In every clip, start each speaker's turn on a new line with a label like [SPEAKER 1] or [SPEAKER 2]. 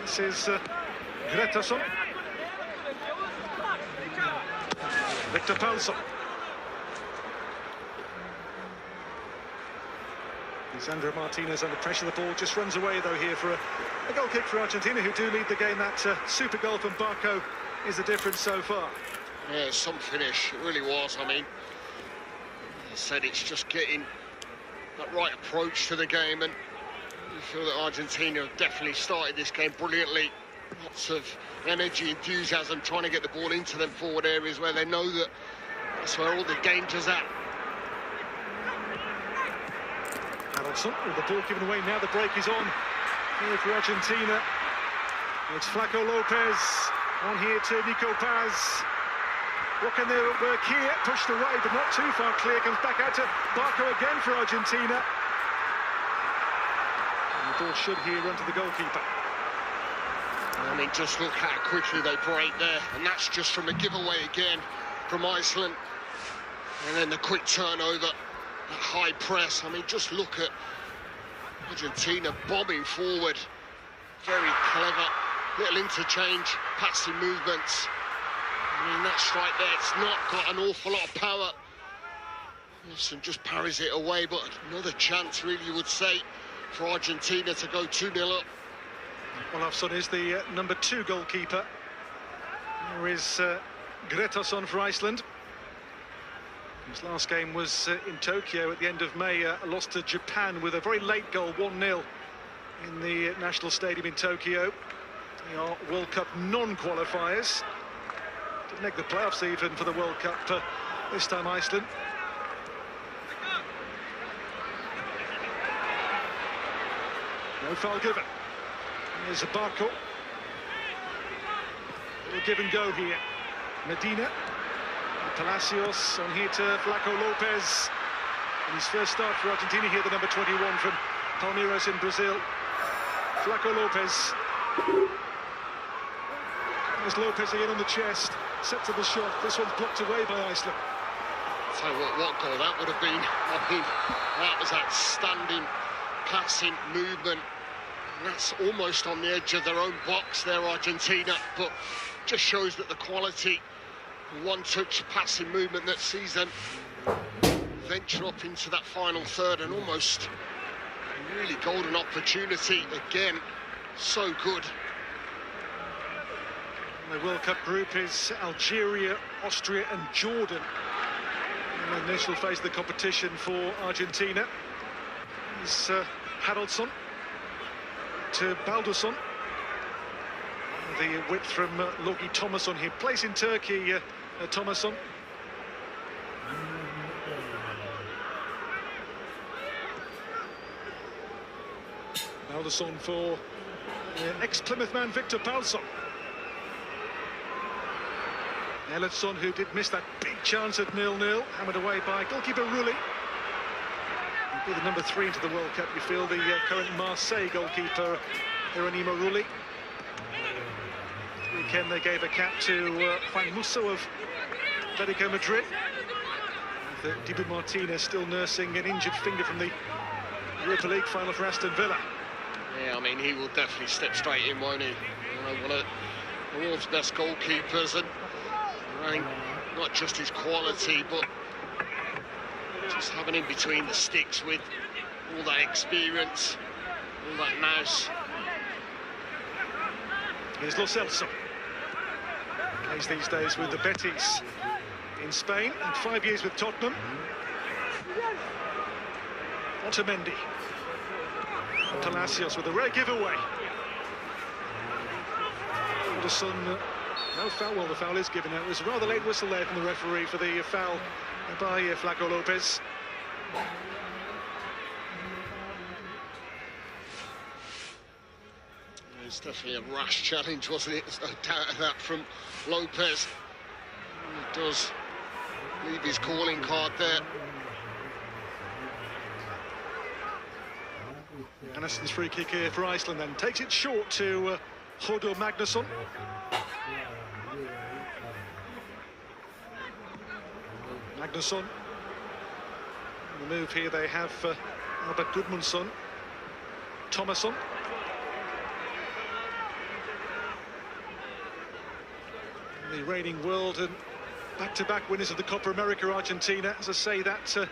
[SPEAKER 1] This is Gretarsson. Victor Palsson. Lisandro Martinez under pressure. The ball just runs away though here for a goal kick for Argentina, who do lead the game. That super goal from Barco is the difference so far.
[SPEAKER 2] Yeah, some finish, it really was. I mean, as I said, it's just getting that right approach to the game, and I feel that Argentina have definitely started this game brilliantly. Lots of energy, enthusiasm, trying to get the ball into them forward areas where they know that that's where all the danger's at.
[SPEAKER 1] Haraldsson with the ball given away. Now the break is on here for Argentina. It's Flaco Lopez on here to Nico Paz. What can they work here? Pushed away, but not too far clear. Comes back out to Barco again for Argentina. And the ball should here run to the goalkeeper.
[SPEAKER 2] I mean, just look how quickly they break there, and that's just from a giveaway again from Iceland. And then the quick turnover, that high press. I mean, just look at Argentina bombing forward. Very clever, little interchange, passing movements. I mean, that strike there, it's not got an awful lot of power. Wilson just parries it away, but another chance, really, you would say, for Argentina to go 2-0 up.
[SPEAKER 1] Olafsson is the number 2 goalkeeper. There is Gretarsson for Iceland. His last game was in Tokyo at the end of May, lost to Japan with a very late goal, 1-0 in the National Stadium in Tokyo. They are World Cup non-qualifiers. Didn't make the playoffs even for the World Cup this time, Iceland. No foul given. Here's a Barco. Little give and go here. Medina. Palacios on here to Flaco Lopez. And his first start for Argentina here, the number 21 from Palmeiras in Brazil. Flaco Lopez. There's Lopez again on the chest. Sets up the shot. This one's blocked away by Iceland.
[SPEAKER 2] Tell you what goal that would have been. I mean, that was outstanding passing movement. That's almost on the edge of their own box there, Argentina, but just shows that the quality, one-touch passing movement that sees them venture up into that final third, and almost a really golden opportunity again. So good.
[SPEAKER 1] The World Cup group is Algeria, Austria and Jordan in the initial phase of the competition for Argentina. It's Haraldsson to Baldursson. The width from Logi Thomasson here. Plays in Turkey, Thomasson. Baldursson for ex-Plymouth man Victor Palsson. Ellertsson, who did miss that big chance at 0-0, hammered away by goalkeeper Rulli. He'll be the number 3 into the World Cup, you feel, the current Marseille goalkeeper, Hieronymo Rulli. This weekend they gave a cap to Juan Musso of Atletico Madrid. With Dibu Martinez still nursing an injured finger from the Europa League final for Aston Villa.
[SPEAKER 2] Yeah, I mean, he will definitely step straight in, won't he? One of the world's best goalkeepers, and I think not just his quality, but just having him between the sticks with all that experience, all that nous.
[SPEAKER 1] Here's Lo Celso. Plays these days with the Betis in Spain, and 5 years with Tottenham. Otamendi. Palacios with a rare giveaway. Anderson, no foul. Well, the foul is given out. It was a rather late whistle there from the referee for the foul by Flaco Lopez.
[SPEAKER 2] It was definitely a rash challenge, wasn't it? There's no doubt of that from Lopez. He does leave his calling card there.
[SPEAKER 1] Anderson's free kick here for Iceland then. Takes it short to Hodo Magnusson. Magnusson. On the move here they have Albert Gudmundsson. Thomasson. The reigning world and back-to-back winners of the Copa America, Argentina. As I say, that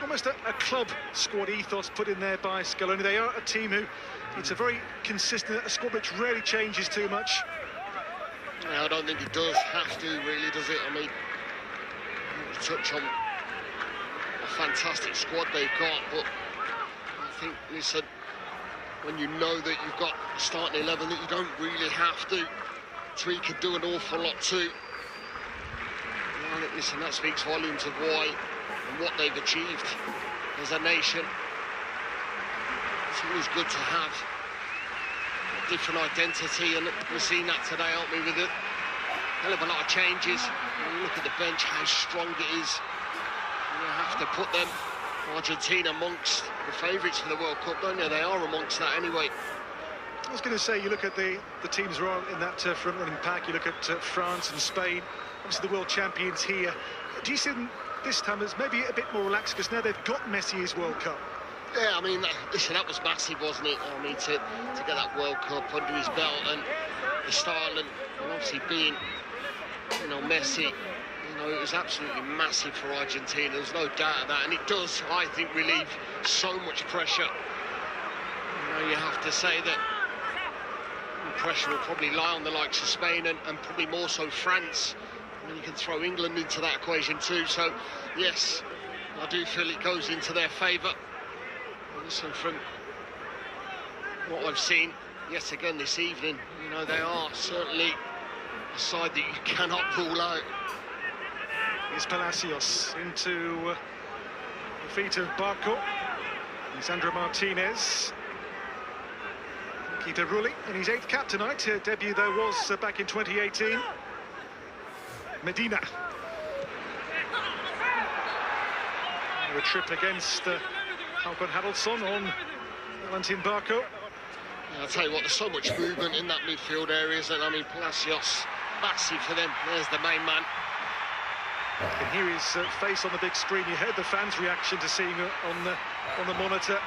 [SPEAKER 1] almost a club squad ethos put in there by Scaloni. They are a team who, it's a very consistent, a squad which rarely changes too much.
[SPEAKER 2] I don't think it does have to, really, does it? I mean, we touch on a fantastic squad they've got, but I think, listen, when you know that you've got a starting 11 that you don't really have to tweak and do an awful lot to, listen, that speaks volumes of why and what they've achieved as a nation. It's always good to have a different identity, and we're seeing that today, aren't we, with a hell of a lot of changes. When you look at the bench, how strong it is. You have to put them, Argentina, amongst the favourites for the World Cup, don't you? They are amongst that anyway.
[SPEAKER 1] I was going to say, you look at the teams who are in that front-running pack, you look at France and Spain, obviously the world champions here. Do you see them this time as maybe a bit more relaxed, because now they've got Messi's World Cup?
[SPEAKER 2] Yeah, I mean, listen, that was massive, wasn't it? I mean, to get that World Cup under his belt, and the style, and obviously being, you know, Messi, you know, it was absolutely massive for Argentina. There's no doubt of that, and it does, I think, relieve so much pressure. You know, you have to say that the pressure will probably lie on the likes of Spain and probably more so France. And you can throw England into that equation too. So, yes, I do feel it goes into their favour. Listen, from what I've seen, yet again this evening, you know, they are certainly a side that you cannot rule out.
[SPEAKER 1] Here's Palacios into the feet of Barco. Sandro Martinez. Keeper Rulli in his 8th cap tonight. Her debut, though, was back in 2018. Medina. A trip against Håkon Haraldsson on Valentin Barco.
[SPEAKER 2] Yeah, I'll tell you what, there's so much movement in that midfield area, and I mean, Palacios, massive for them. There's the main man.
[SPEAKER 1] You can hear his face on the big screen. You heard the fans' reaction to seeing on the monitor.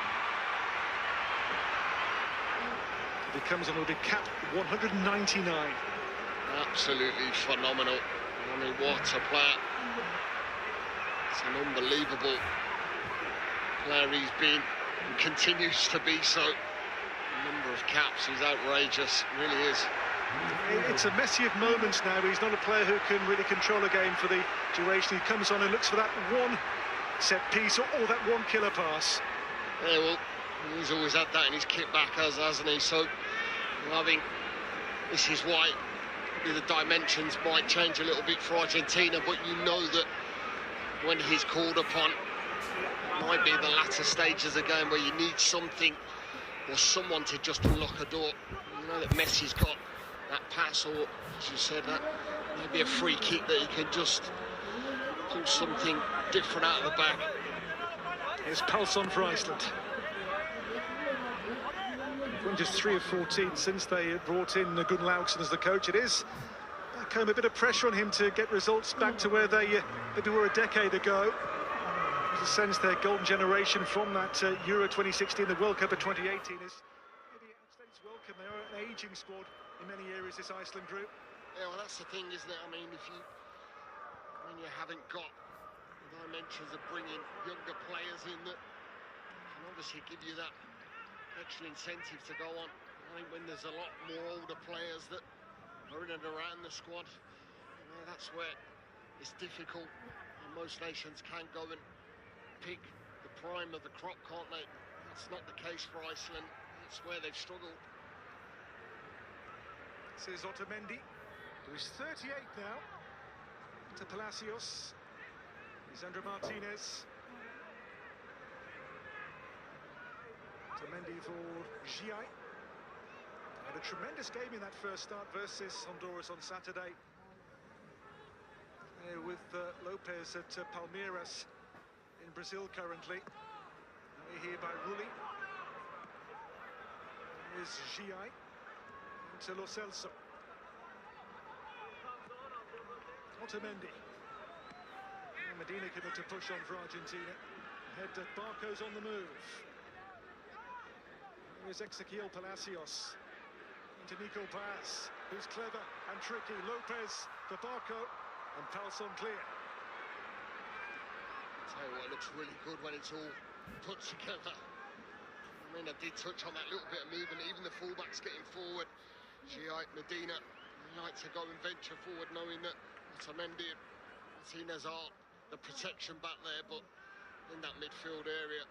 [SPEAKER 1] He comes on with a cap 199.
[SPEAKER 2] Absolutely phenomenal. I mean, what a player. It's an unbelievable player he's been and continues to be so. The number of caps is outrageous, it really is.
[SPEAKER 1] It's a Messi of moments now. He's not a player who can really control a game for the duration. He comes on and looks for that one set piece or that one killer pass.
[SPEAKER 2] Yeah, well, he's always had that in his kit back, hasn't he? So, I think this is why the dimensions might change a little bit for Argentina, but you know that when he's called upon, it might be the latter stages of the game where you need something or someone to just unlock a door. You know that Messi's got that pass, or as you said, that maybe a free kick that he can just pull something different out of the bag.
[SPEAKER 1] Here's Pálsson for Iceland. Won just 3 of 14 since they brought in Gunnar Laugson as the coach. It is kind of a bit of pressure on him to get results back to where they maybe were a decade ago. There's a sense their golden generation from that Euro 2016, the World Cup of 2018 is maybe outstanding welcome. They are an ageing squad in many areas, this Iceland group.
[SPEAKER 2] Yeah, well, that's the thing, isn't it? I mean, when you haven't got the dimensions of bringing younger players in that can obviously give you that extra incentive to go on. I think when there's a lot more older players that are in and around the squad, you know, that's where it's difficult. And most nations can go and pick the prime of the crop, can't they? That's not the case for Iceland. That's where they've struggled.
[SPEAKER 1] This is Otamendi, who is 38 now. To Palacios. Sandro Martinez. Otamendi for Giai. Had a tremendous game in that first start versus Honduras on Saturday. With Lopez at Palmeiras in Brazil currently. Away here by Rulli. Here's Giai into Lo Celso. Otamendi. And Medina can look to push on for Argentina. Ahead to Barco's on the move. Here's Ezequiel Palacios. into Nico Paz, who's clever and tricky. Lopez for Barco, and Palson clear.
[SPEAKER 2] Tell you what, it looks really good when it's all put together. I mean, I did touch on that little bit of movement, even the fullbacks getting forward. Medina like to go and venture forward, knowing that Otamendi and Martinez are the protection back there, but in that midfield area,